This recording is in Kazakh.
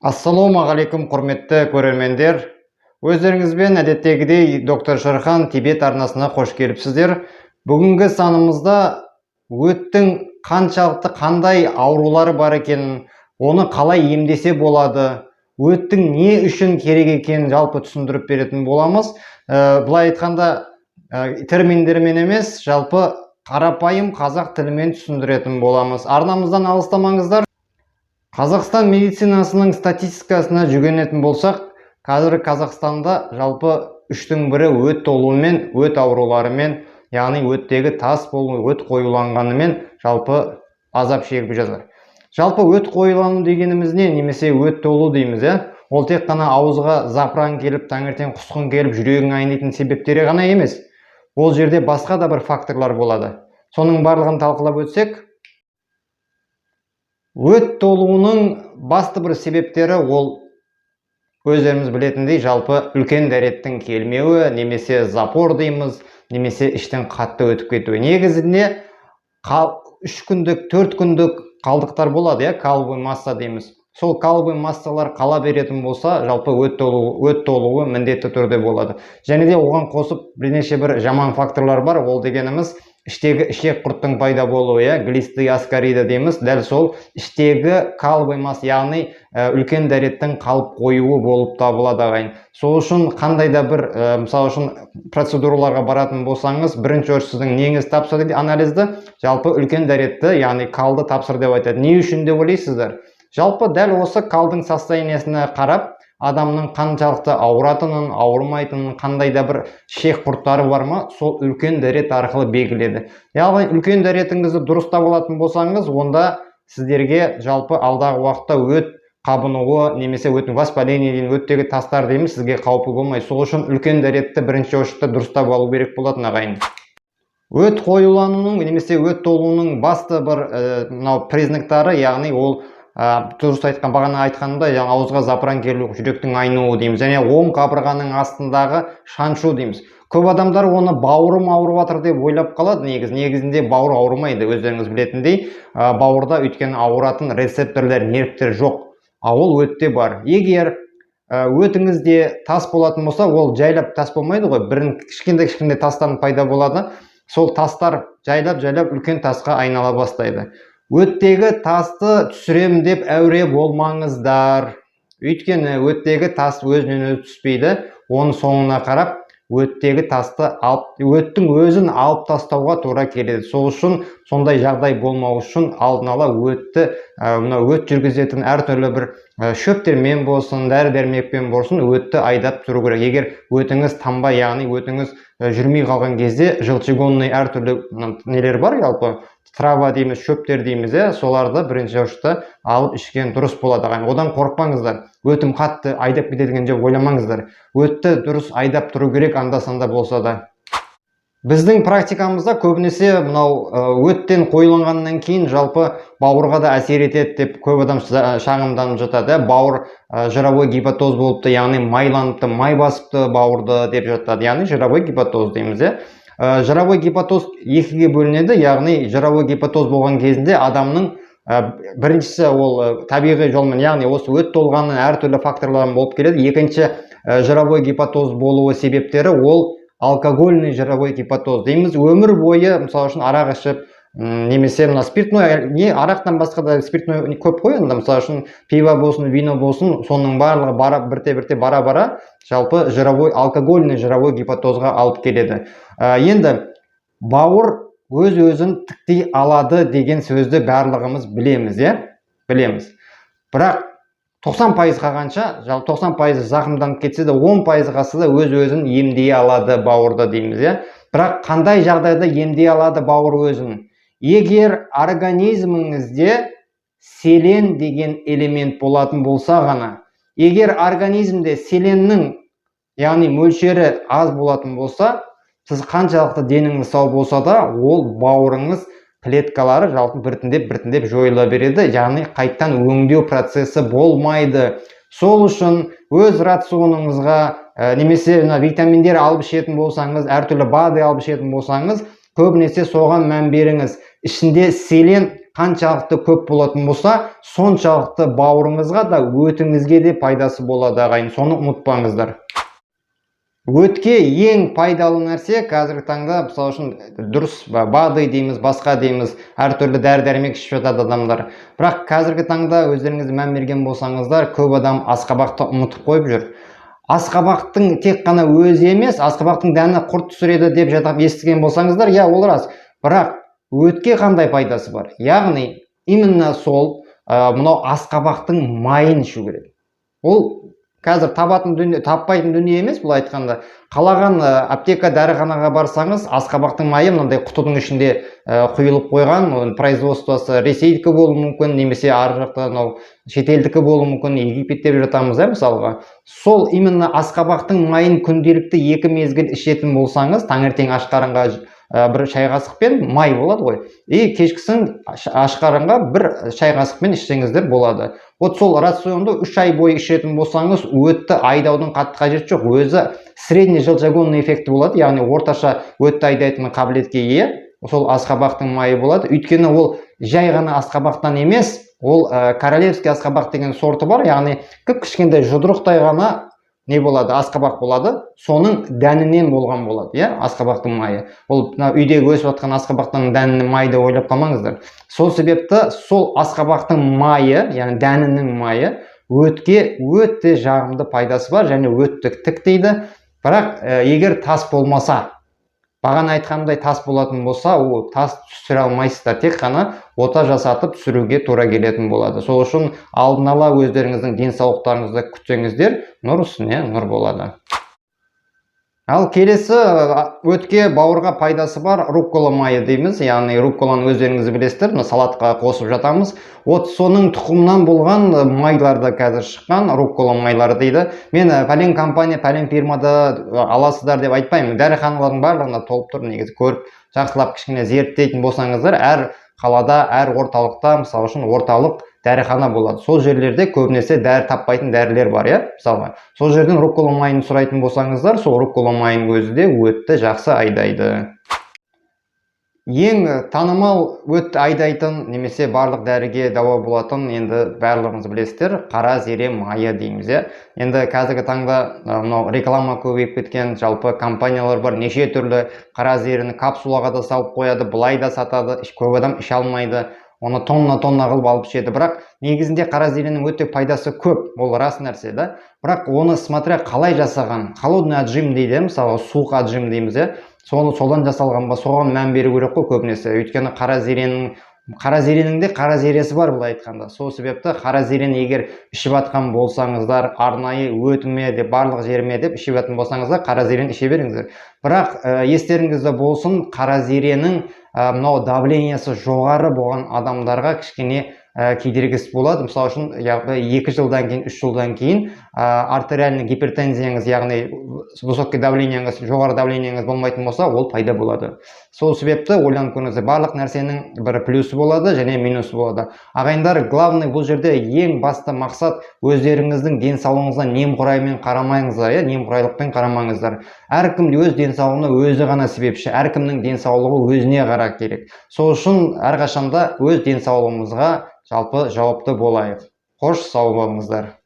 Ассалаумағалейкум құрметті көрермендер. Өздеріңізбен әдеттегідей доктор Шырхан Тибет арнасына қош келіпсіздер. Бүгінгі санымызда өттің қаншалықты қандай аурулары бар екенін, оны қалай емдесе болады, өттің не үшін керек екенін жалпы түсіндіріп беретін боламыз. Былай айтқанда терминдермен емес, жалпы қарапайым қазақ тілімен түсіндіретін боламыз. Арнамыздан алыстамаңыздар. Қазақстан медицинасының статистикасына жүгінетін болсақ, қазір Қазақстанда жалпы 1/3 өт толуымен, өт ауруларымен, яғни өттегі тас болу, өт қоюланғанымен жалпы азап шегіп жатыр. Жалпы өт қоюлану дегеніміз не, немесе өт толу дейміз, ол тек қана ауызға запыран келіп, таңертең құсқын келіп, жүрегің айнитын себептері ғана емес. Ол жерде басқа да бір факторлар болады. Соның барлығын талқылап өтсек, өт толуының басты бір себептері ол өздеріңіз білетіндей жалпы үлкен дәреттің келмеуі, немесе запор дейміз, немесе іштен қатты өтіп кетуі. Негізінде 3 күндік, 4 күндік қалдықтар болады, каловый масса дейміз. Сол каловый массалар қала беретін болса, жалпы өт толуы міндетті түрде болады. Және де оған қосып бірнеше бір жаман факторлар бар. Ол дегеніміз іштегі ішек құрттың пайда болуы, глистеоскарида дейміз. Дәл сол іштегі каловый масса, яғни үлкен дәреттің қалып қоюы болып табылады ағайын. Сол үшін қандай да бір, мысалы үшін процедураларға баратын болсаңыз, бірінші сіздің неңіз тапсыр анализді, жалпы үлкен дәретті, яғни қалды тапсыр деп айтады. Не үшін деп ойлайсыздар? Жалпы дәл осы қалдың состояниесіне қарап, адамның қаншалықты ауыратынын, ауырмайтынын, қандай да бір ішек құрттары бар ма, сол үлкен дәрет арқылы белгіледі. Яғни үлкен дәретіңізді дұрыстап алатын болсаңыз, онда сіздерге жалпы алдағы уақытта өт қабынуы, немесе өттің воспаление дейін, өттегі тастар дейміз, сізге қаупі болмайды. Сол үшін үлкен дәретті бірінші орында дұрыстап алу керек болатын ағайын. Өт қоюлануының немесе өт толуының басты бір признактары, яғни ол дұрыс айтқан, бағана айтқанымда, ауызға запыран келу, жүректің айнуы дейміз, және оң қабырғаның астындағы шаншу дейміз. Көп адамдар оны бауырым ауырып жатыр деп ойлап қалады. Негізінде бауыр ауырмайды, өздеріңіз білетіндей, бауырда өйткені ауыратын рецепторлар, нервтер жоқ. Ол өтте бар. Егер өтіңізде тас болатын болса, ол жайлап тас болмайды ғой, бірін кішкентай тастан пайда болады. Сол тастар жайлап үлкен тасқа айнала бастайды. Өттегі тасты түсірем деп әуре болмаңыздар. Өйткені өттегі тас өзінен өзі түспейді. Оның соңына қарап, өттегі тасты өттің өзін алып тастауға тура келеді. Сол үшін сондай жағдай болмау үшін алдын ала өт жүргізетін әртүрлі бір шөптермен болсын, дәрі-дәрмекпен болсын, өтті айдап тұру керек. Егер өтіңіз тамбай, яғни өтіңіз жүрмей қалған кезде желчегонный әртүрлі нелер бар, жалпы трава дейміз, шөптер дейміз, соларды бірінші орында алып ішкен дұрыс болады. Одан қорықпаңыздар. Өтім қатты айдап кетедіген деп ойламаңыздар. Өтті дұрыс айдап тұру керек, анда-санда болса да. Біздің практикамызда көбінесе мынау өттен қойылғаннан кейін жалпы бауырға да әсер етеді деп көп адам шағымданып жатады. Бауыр жировой гепатоз болыпты, яғни майланыпты, май басыпты бауырды деп жатады. Яғни жировой гепатоз дейміз. Жировой гепатоз екіге бөлінеді, яғни жировой гепатоз болған кезінде адамның біріншісі ол табиғи жолмен, яғни осы өт толғанның әртүрлі факторларын болып келеді. Екінші жировой гепатоз болуы себептері ол алкогольный жировой гепатоз дейміз. Өмір бойы, мысалы үшін арақ ішіп, немесе спиртной, не арақтан басқа да спиртной көп қой, мысалы үшін пиво болсын, вино болсын, соның барлығы бірте-бірте бара-бара жалпы алкогольный жировой гепатозға алып келеді. Енді бауыр өз-өзін тіктей алады деген сөзді барлығымыз білеміз, білеміз. Бірақ 90% қағанша, 90% зақымданып кетсе де 10% қасы өз-өзін емдей алады бауырды дейміз. Бірақ қандай жағдайда емдей алады бауыр өзін? Егер организміңізде селен деген элемент болатын болса ғана, егер организмде селеннің, яғни мөлшері аз болатын болса, сіз қаншалықты деніңіз сау болса да, ол бауырыңыз клеткалары жалпы біртіндеп жойыла береді, яғни қайттан өңдеу процесі болмайды. Сол үшін өз рационыңызға немесе витаминдер алып ішетін болсаңыз, әртүрлі БАДы алып ішетін болсаңыз, көбінесе соған мән беріңіз. Ішінде селен қаншалықты көп болатын болса, соншалықты бауырыңызға да өтіңізге де пайдасы болады ағайын, соны ұмытпаңыздар. Өтке ең пайдалы нәрсе қазіргі таңда, мысалы үшін дұрыс БАДы дейміз, басқа дейміз, әртүрлі дәрі-дәрмек ішіп жатады адамдар. Бірақ қазіргі таңда өздеріңіз мән берген болсаңыздар, көп адам асқабақты ұмытып қойып жүр. Асқабақтың тек қана өзі емес, асқабақтың дәні құрт түсіреді деп жатып естіген болсаңыздар, иә, ол рас. Бірақ өтке қандай пайдасы бар? Яғни, именно сол мынау асқабақтың майын ішу керек. Ол қазір таппайтын дүние емес, бұл айтқанда. Қалаған аптека дәріханаға барсаңыз, асқабақтың майы мынандай құтының ішінде құйылып қойған, оның производствосы Ресейдікі болуы мүмкін, немесе ар жақтан шетелдікі болуы мүмкін, Египет деп жатамыз, мысалға. Сол именно асқабақтың майын күнделікті 2 мезгіл ішетін болсаңыз, таңертең аш қарынға бір шай қасықпен май болады ғой. И кешкісін аш қарынға бір шай қасықпен ішсеңіздер болады. Вот сол рационды 3 ай бойы ішетін болсаңыз, өтті айдаудың қатты қажеті жоқ. Өзі средний желчегонный эффекті болады, яғни орташа өтті айдайтын қабілетке ие. Сол асқабақтың майы болады. Өйткені ол жай ғана асқабақтан емес, ол королевский асқабақ деген сорты бар, яғни кішкентай жұдырықтай ғана не болады, асқабақ болады, соның дәнінен болған болады, иә, асқабақтың майы. Ол үйдегі өсіп жатқан асқабақтың дәнінің майды ойлап қалмаңыздар. Сол себепті сол асқабақтың майы, яғни дәнінің майы, өтке өте жағымды пайдасы бар, және өтті тіктейді. Бірақ егер тас болмаса, бағана айтқандай тас болатын болса, ол тас түсіре алмайсыздар, тек қана ота жасатып түсіруге тура келетін болады. Сол үшін алдын ала өздеріңіздің денсаулықтарыңызды күтсеңіздер, нұр үстіне нұр болады. Ал келесі өтке бауырға пайдасы бар руккола майы дейміз, яғни рукколаны өздеріңіз білесіздер, салатқа қосып жатамыз. Вот соның тұқымынан болған майларды қазір шыққан, руккола майлары дейді. Мен пәлен компания, пәлен фирмада аласыздар деп айтпаймын. Дәріханалардың барлығында толып тұр, негізі көріп, жақсылап кішкене зерттейтін болсаңыздар, әр қалада, әр орталықта, мысалы үшін орталық дәріхана болады. Сол жерлерде көбінесе таппайтын дәрілер бар, иә, мысалға. Сол жерден руккола майын сұрайтын болсаңыздар, сол руккола майын өзі де өтті жақсы айдайды. Ең танымал өтті айдайтын, немесе барлық дәріге дауа болатын, енді барлығыңыз білесіздер, қара зере майы дейміз, иә. Енді қазіргі таңда реклама көбейіп кеткен, жалпы компаниялар бар, неше түрлі қара зерені капсулаға да салып қояды, былай да сатады, көп адам іше алмайды. Оны тонна қылып алып ішеді. Бірақ негізінде қара зеренің өте пайдасы көп, ол рас нәрсе, да. Бірақ оны смотря қалай жасаған, холодный отжим дейді, мысалы суық отжим дейміз, содан жасалған ба, соған мән беру керек қой көбінесе. Өйткені қара зеренің де қара зересі бар, былай айтқанда. Сол себепті қара зерені егер ішіп жатқан болсаңыздар, арнайы өтіме де барлық жеріме деп ішіп жатқан болсаңыздар, қара зерені іше беріңіздер. Бірақ естеріңізде болсын, қара зеренің мынау давлениясы жоғары болған адамдарға кішкене кедергісі болады. Мысалы үшін 2 жылдан кейін, 3 жылдан кейін артериальный гипертензияңыз, яғни высокий давленияңыз, жоғары давленияңыз болмайтын болса, ол пайда болады. Сол себепті ойланып көріңіздер, барлық нәрсенің бір плюсы болады және минусы болады. Ағайындар, главный бұл жерде ең басты мақсат өздеріңіздің денсаулығыңызға немқұраймен қарамаңыздар, немқұрайлықпен қарамаңыздар. Әркім өз денсаулығына өзі ғана себепші, әркімнің денсаулығы өзіне қара керек. Сол үшін әрқашанда өз денсаулығымызға жалпы жауапты болайық. Қош сау болыңыздар.